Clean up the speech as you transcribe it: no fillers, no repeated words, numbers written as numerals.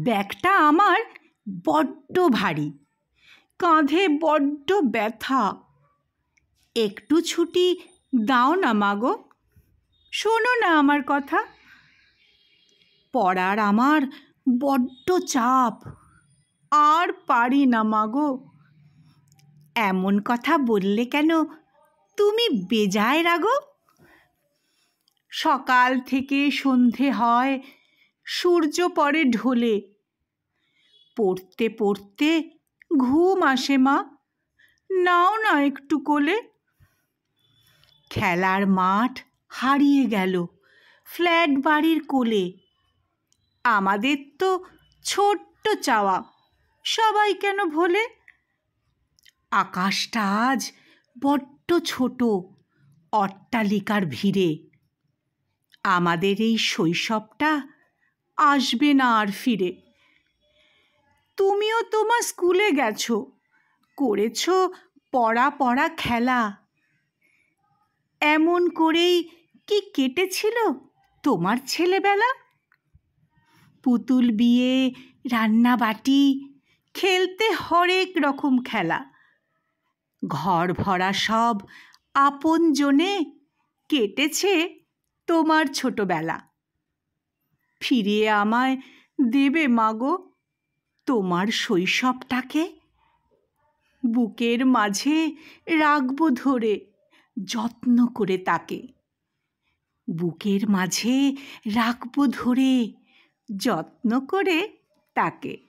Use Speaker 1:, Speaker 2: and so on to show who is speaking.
Speaker 1: ব্যাগটা আমার বড্ড ভারী, কাঁধে বড্ড ব্যথা। একটু ছুটি দাও না মাগো, শোনো না আমার কথা। পড়ার আমার বড্ড চাপ, আর পারি না মাগো। এমন কথা বললে কেন তুমি বেজায় রাগো? সকাল থেকে সন্ধে হয়, সূর্য পড়ে ঢলে। পড়তে পড়তে ঘুম আসে মা, নাও না একটু কোলে। খেলার মাঠ হারিয়ে গেল ফ্ল্যাট বাড়ির কোলে। আমাদের তো ছোট্ট চাওয়া, সবাই কেন ভোলে? আকাশটা আজ বড্ড ছোট অট্টালিকার ভিড়ে। আমাদের এই শৈশবটা আসবে না আর ফিরে। তুমিও তোমার স্কুলে গেছো, করেছো পড়া পড়া খেলা। এমন করেই কি কেটেছিল তোমার ছেলেবেলা? পুতুল বিয়ে, রান্নাবাটি, খেলতে হরেক রকম খেলা। ঘর ভরা সব আপনজনে কেটেছে তোমার ছোটবেলা। ফিরিয়ে আমায় দেবে মাগো তোমার শৈশবটাকে? বুকের মাঝে রাখবো ধরে যত্ন করে তাকে। বুকের মাঝে রাখবো ধরে যত্ন করে তাকে।